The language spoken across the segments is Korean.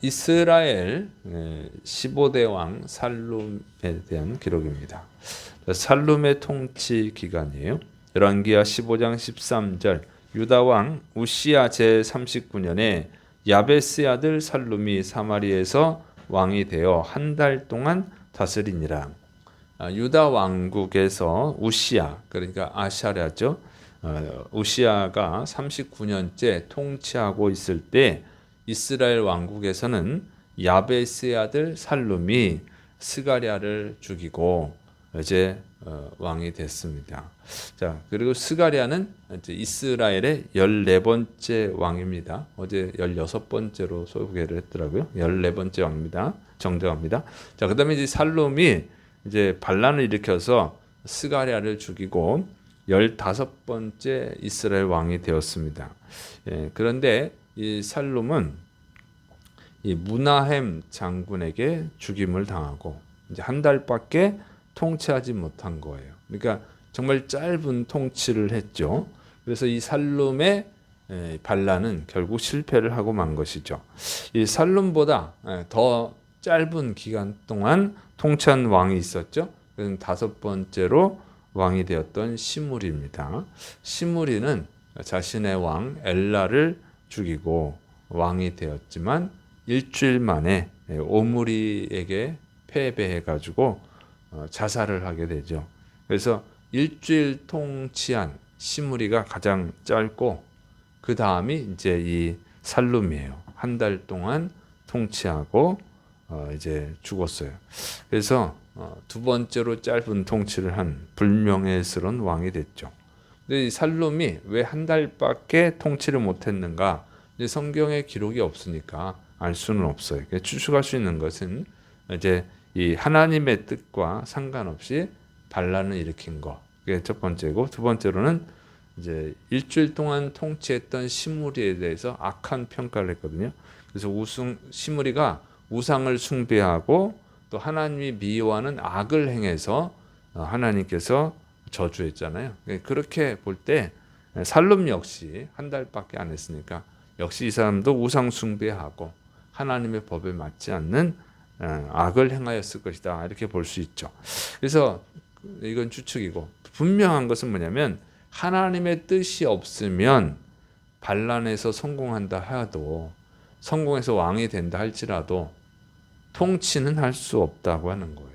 이스라엘 15대 왕 살룸에 대한 기록입니다. 살룸의 통치 기간이에요. 열왕기하 15장 13절 유다 왕 우시야 제39년에 야베스의 아들 살룸이 사마리에서 왕이 되어 한 달 동안 다스리니라. 유다 왕국에서 우시야, 그러니까 아샤랴죠. 우시야가 39년째 통치하고 있을 때 이스라엘 왕국에서는 야베스의 아들 살룸이 스가랴를 죽이고 이제 왕이 됐습니다. 자, 그리고 스가랴는 이제 이스라엘의 14번째 왕입니다. 어제 16번째로 소개를 했더라고요. 14번째 왕입니다. 정정합니다. 자, 그다음에 이제 살룸이 이제 반란을 일으켜서 스가랴를 죽이고 15번째 이스라엘 왕이 되었습니다. 그런데 이 살룸은 이 무나헴 장군에게 죽임을 당하고 이제 한 달밖에 통치하지 못한 거예요. 그러니까 정말 짧은 통치를 했죠. 그래서 이 살룸의 반란은 결국 실패를 하고 만 것이죠. 이 살룸보다 더 짧은 기간 동안 통치한 왕이 있었죠. 그는 5번째로 왕이 되었던 시므리입니다. 시므리는 자신의 왕 엘라를 죽이고 왕이 되었지만 일주일 만에 오므리에게 패배해가지고 자살을 하게 되죠. 그래서 일주일 통치한 시므리가 가장 짧고 그 다음이 이제 이 살룸이에요. 한 달 동안 통치하고 이제 죽었어요. 그래서 두 번째로 짧은 통치를 한 불명예스러운 왕이 됐죠. 근데 이 살룸이 왜 한 달밖에 통치를 못했는가? 이제 성경에 기록이 없으니까 알 수는 없어요. 추측할 수 있는 것은 이제 이 하나님의 뜻과 상관없이 반란을 일으킨 거. 그게 첫 번째고, 두 번째로는 이제 일주일 동안 통치했던 시므리에 대해서 악한 평가를 했거든요. 그래서 시므리가 우상을 숭배하고 또 하나님이 미워하는 악을 행해서 하나님께서 저주했잖아요. 그렇게 볼 때 살룸 역시 한 달밖에 안 했으니까 역시 이 사람도 우상 숭배하고 하나님의 법에 맞지 않는 악을 행하였을 것이다. 이렇게 볼 수 있죠. 그래서 이건 추측이고 분명한 것은 뭐냐면 하나님의 뜻이 없으면 반란에서 성공한다 하여도 성공해서 왕이 된다 할지라도 통치는 할 수 없다고 하는 거예요.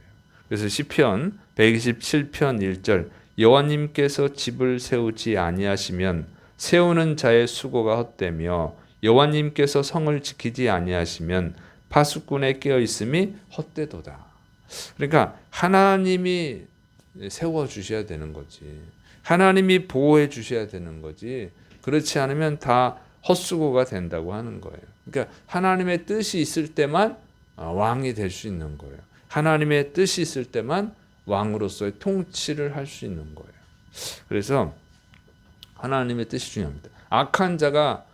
그래서 시편 127편 1절 여호와님께서 집을 세우지 아니하시면 세우는 자의 수고가 헛되며 여호와님께서 성을 지키지 아니하시면 파수꾼의 깨어 있음이 헛되도다. 그러니까 하나님이 세워 주셔야 되는 거지. 하나님이 보호해 주셔야 되는 거지. 그렇지 않으면 다 헛수고가 된다고 하는 거예요. 그러니까 하나님의 뜻이 있을 때만 왕이 될 수 있는 거예요. 하나님의 뜻이 있을 때만 왕으로서의 통치를 할 수 있는 거예요. 그래서 하나님의 뜻이 중요합니다. 악한 자가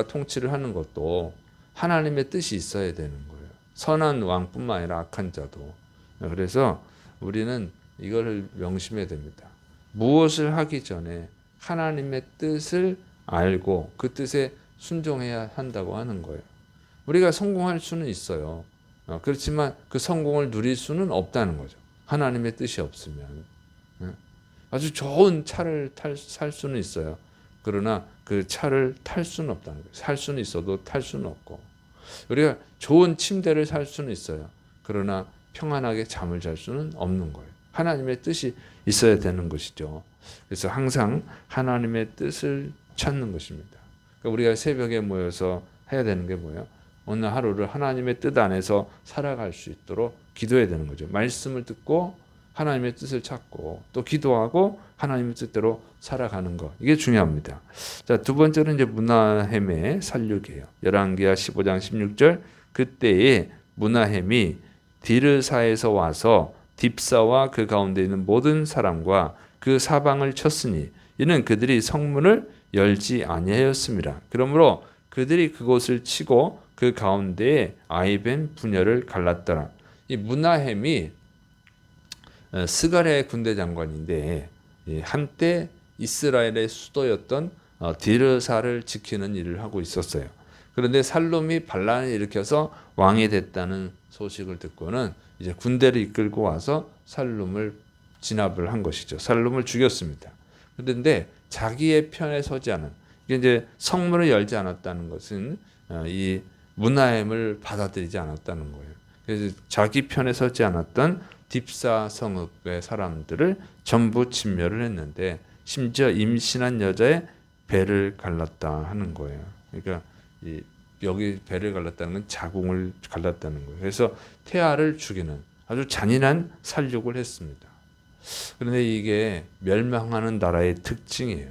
통치를 하는 것도 하나님의 뜻이 있어야 되는 거예요. 선한 왕뿐만 아니라 악한 자도. 그래서 우리는 이거를 명심해야 됩니다. 무엇을 하기 전에 하나님의 뜻을 알고 그 뜻에 순종해야 한다고 하는 거예요. 우리가 성공할 수는 있어요. 그렇지만 그 성공을 누릴 수는 없다는 거죠. 하나님의 뜻이 없으면. 아주 좋은 차를 살 수는 있어요. 그러나 그 차를 탈 수는 없다는 거예요. 살 수는 있어도 탈 수는 없고. 우리가 좋은 침대를 살 수는 있어요. 그러나 평안하게 잠을 잘 수는 없는 거예요. 하나님의 뜻이 있어야 되는 것이죠. 그래서 항상 하나님의 뜻을 찾는 것입니다. 그러니까 우리가 새벽에 모여서 해야 되는 게 뭐예요? 오늘 하루를 하나님의 뜻 안에서 살아갈 수 있도록 기도해야 되는 거죠. 말씀을 듣고 하나님의 뜻을 찾고 또 기도하고 하나님의 뜻대로 살아가는 것. 이게 중요합니다. 자, 두 번째는 이제 무나헴의 살육이에요. 열왕기하 15장 16절 그때에 무나헴이 디르사에서 와서 딥사와 그 가운데 있는 모든 사람과 그 사방을 쳤으니 이는 그들이 성문을 열지 아니하였습니다. 그러므로 그들이 그곳을 치고 그 가운데에 아이벤 분열을 갈랐더라. 이 무나헴이 스가랴의 군대 장관인데 한때 이스라엘의 수도였던 디르사를 지키는 일을 하고 있었어요. 그런데 살룸이 반란을 일으켜서 왕이 됐다는 소식을 듣고는 이제 군대를 이끌고 와서 살룸을 진압을 한 것이죠. 살룸을 죽였습니다. 그런데 자기의 편에 서지 않은, 이게 이제 성문을 열지 않았다는 것은 이 문하임을 받아들이지 않았다는 거예요. 그래서 자기 편에 서지 않았던 딥사 성읍의 사람들을 전부 진멸을 했는데, 심지어 임신한 여자의 배를 갈랐다 하는 거예요. 그러니까 여기 배를 갈랐다는 건 자궁을 갈랐다는 거예요. 그래서 태아를 죽이는 아주 잔인한 살육을 했습니다. 그런데 이게 멸망하는 나라의 특징이에요.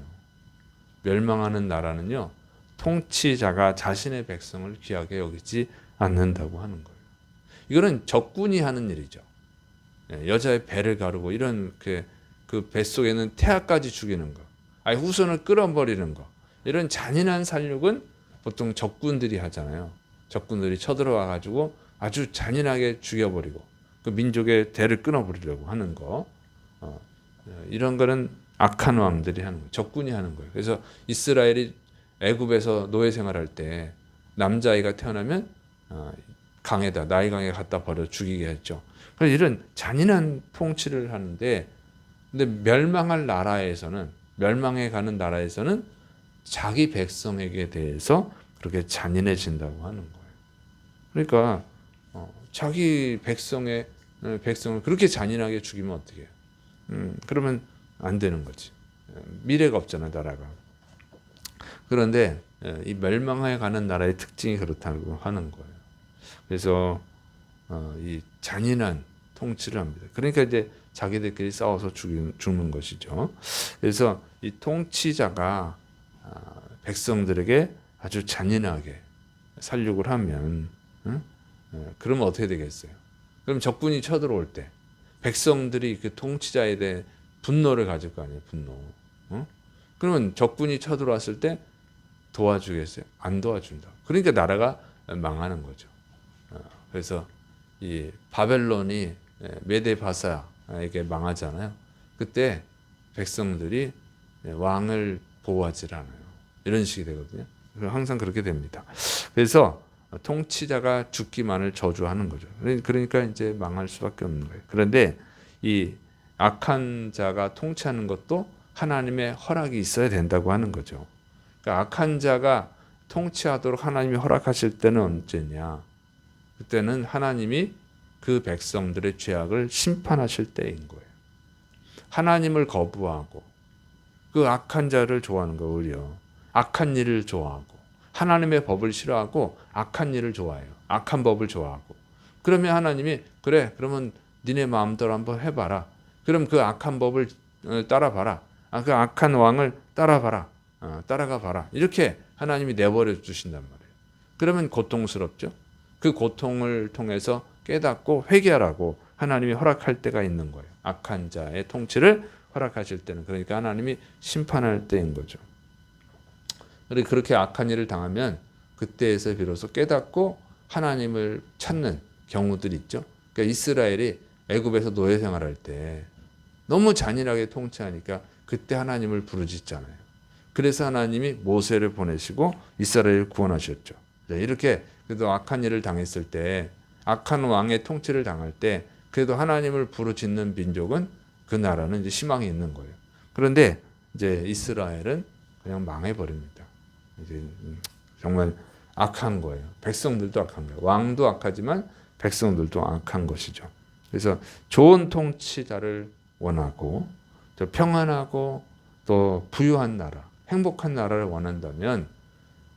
멸망하는 나라는요, 통치자가 자신의 백성을 귀하게 여기지 않는다고 하는 거예요. 이거는 적군이 하는 일이죠. 여자의 배를 가르고 이런 그 뱃속에는 태아까지 죽이는 거, 아예 후손을 끌어버리는 거, 이런 잔인한 살육은 보통 적군들이 하잖아요. 적군들이 쳐들어와 가지고 아주 잔인하게 죽여버리고 그 민족의 대를 끊어버리려고 하는 거, 이런 거는 악한 왕들이 하는 거예요. 적군이 하는 거예요. 그래서 이스라엘이 애굽에서 노예 생활할 때 남자아이가 태어나면 강에다, 나일강에 갖다 버려 죽이게 했죠. 그래서 이런 잔인한 통치를 하는데, 근데 멸망할 나라에서는, 멸망해 가는 나라에서는 자기 백성에게 대해서 그렇게 잔인해진다고 하는 거예요. 그러니까 자기 백성을 그렇게 잔인하게 죽이면 어떻게 해요? 그러면 안 되는 거지. 미래가 없잖아, 나라가. 그런데 이 멸망해 가는 나라의 특징이 그렇다고 하는 거예요. 그래서 이 잔인한 통치를 합니다. 그러니까 이제 자기들끼리 싸워서 죽는 것이죠. 그래서 이 통치자가 백성들에게 아주 잔인하게 살육을 하면, 그러면 어떻게 되겠어요? 그럼 적군이 쳐들어올 때 백성들이 그 통치자에 대해 분노를 가질 거 아니에요, 분노. 그러면 적군이 쳐들어왔을 때 도와주겠어요? 안 도와준다. 그러니까 나라가 망하는 거죠. 그래서 이 바벨론이 메데바사에게 망하잖아요. 그때 백성들이 왕을 보호하지 않아요. 이런 식이 되거든요. 항상 그렇게 됩니다. 그래서 통치자가 죽기만을 저주하는 거죠. 그러니까 이제 망할 수밖에 없는 거예요. 그런데 이 악한 자가 통치하는 것도 하나님의 허락이 있어야 된다고 하는 거죠. 그러니까 악한 자가 통치하도록 하나님이 허락하실 때는 언제냐? 그때는 하나님이 그 백성들의 죄악을 심판하실 때인 거예요. 하나님을 거부하고 그 악한 자를 좋아하는 거, 오히려 악한 일을 좋아하고 하나님의 법을 싫어하고 악한 일을 좋아해요. 악한 법을 좋아하고. 그러면 하나님이 그래, 그러면 니네 마음대로 한번 해봐라. 그럼 그 악한 법을 따라봐라. 그 악한 왕을 따라봐라. 따라가 봐라. 이렇게 하나님이 내버려 주신단 말이에요. 그러면 고통스럽죠. 그 고통을 통해서 깨닫고 회개하라고 하나님이 허락할 때가 있는 거예요. 악한 자의 통치를 허락하실 때는, 그러니까 하나님이 심판할 때인 거죠. 그렇게 악한 일을 당하면 그때에서 비로소 깨닫고 하나님을 찾는 경우들이 있죠. 그러니까 이스라엘이 애굽에서 노예 생활할 때 너무 잔인하게 통치하니까 그때 하나님을 부르짖잖아요. 그래서 하나님이 모세를 보내시고 이스라엘을 구원하셨죠. 이렇게 그래도 악한 일을 당했을 때, 악한 왕의 통치를 당할 때 그래도 하나님을 부르짖는 민족은, 그 나라는 이제 희망이 있는 거예요. 그런데 이제 이스라엘은 그냥 망해버립니다. 이제 정말 악한 거예요. 백성들도 악한 거예요. 왕도 악하지만 백성들도 악한 것이죠. 그래서 좋은 통치자를 원하고 또 평안하고 또 부유한 나라, 행복한 나라를 원한다면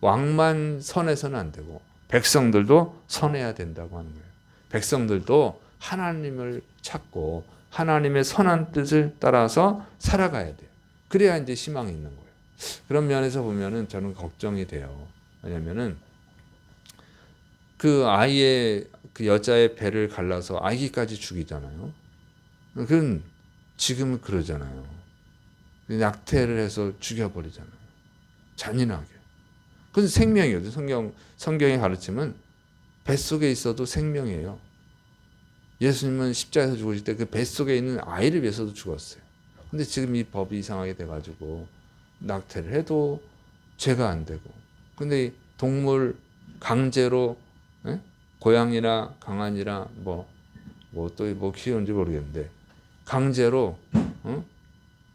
왕만 선해서는 안 되고 백성들도 선해야 된다고 하는 거예요. 백성들도 하나님을 찾고 하나님의 선한 뜻을 따라서 살아가야 돼요. 그래야 이제 희망이 있는 거예요. 그런 면에서 보면은 저는 걱정이 돼요. 왜냐면은 그 아이의, 그 여자의 배를 갈라서 아기까지 죽이잖아요. 그건 지금은 그러잖아요. 낙태를 해서 죽여버리잖아요. 잔인하게. 그건 생명이에요. 성경이 가르치면 뱃속에 있어도 생명이에요. 예수님은 십자가에서 죽으실 때 그 뱃속에 있는 아이를 위해서도 죽었어요. 근데 지금 이 법이 이상하게 돼가지고 낙태를 해도 죄가 안 되고, 근데 동물 강제로 고양이나 강아지나 또 키우는지 모르겠는데 강제로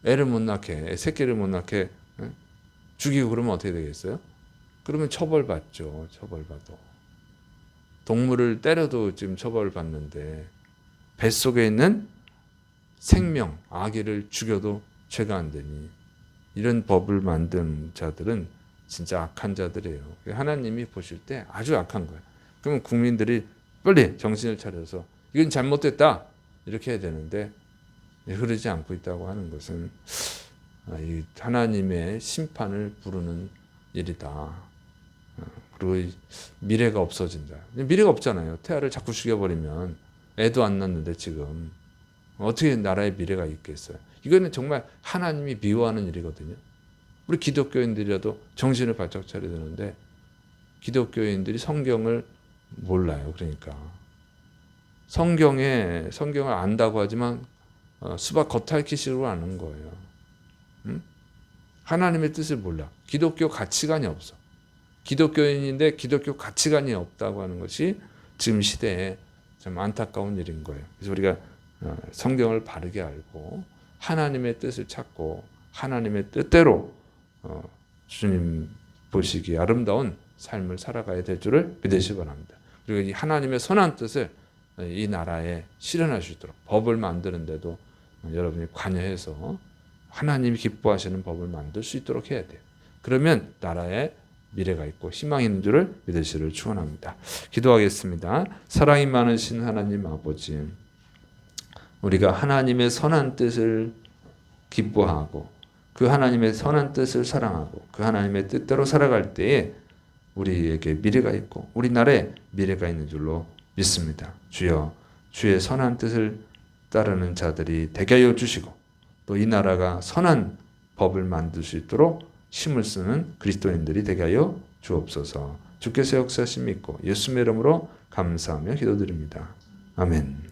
애를 못 낳게 새끼를 못 낳게 죽이고 그러면 어떻게 되겠어요? 그러면 처벌받죠. 처벌받아. 동물을 때려도 지금 처벌받는데 뱃속에 있는 생명, 아기를 죽여도 죄가 안 되니 이런 법을 만든 자들은 진짜 악한 자들이에요. 하나님이 보실 때 아주 악한 거예요. 그러면 국민들이 빨리 정신을 차려서 이건 잘못됐다 이렇게 해야 되는데 그러지 않고 있다고 하는 것은 하나님의 심판을 부르는 일이다. 그리고 미래가 없어진다. 미래가 없잖아요. 태아를 자꾸 죽여버리면 애도 안 낳는데 지금 어떻게 나라의 미래가 있겠어요. 이거는 정말 하나님이 미워하는 일이거든요. 우리 기독교인들이라도 정신을 바짝 차려야 되는데 기독교인들이 성경을 몰라요. 그러니까 성경을 안다고 하지만 수박 겉핥기식으로 아는 거예요. 하나님의 뜻을 몰라. 기독교 가치관이 없어. 기독교인인데 기독교 가치관이 없다고 하는 것이 지금 시대에 좀 안타까운 일인 거예요. 그래서 우리가 성경을 바르게 알고 하나님의 뜻을 찾고 하나님의 뜻대로 주님 보시기에 아름다운 삶을 살아가야 될 줄을 믿으시기 바랍니다. 그리고 이 하나님의 선한 뜻을 이 나라에 실현할 수 있도록 법을 만드는데도 여러분이 관여해서 하나님이 기뻐하시는 법을 만들 수 있도록 해야 돼요. 그러면 나라에 미래가 있고 희망이 있는 줄을 믿으시기를 축원합니다. 기도하겠습니다. 사랑이 많으신 하나님 아버지, 우리가 하나님의 선한 뜻을 기뻐하고 그 하나님의 선한 뜻을 사랑하고 그 하나님의 뜻대로 살아갈 때에 우리에게 미래가 있고 우리나라에 미래가 있는 줄로 믿습니다. 주여, 주의 선한 뜻을 따르는 자들이 되게 하여 주시고 또 이 나라가 선한 법을 만들 수 있도록 힘을 쓰는 그리스도인들이 되게 하여 주옵소서. 주께서 역사하심 믿고 예수님의 이름으로 감사하며 기도드립니다. 아멘.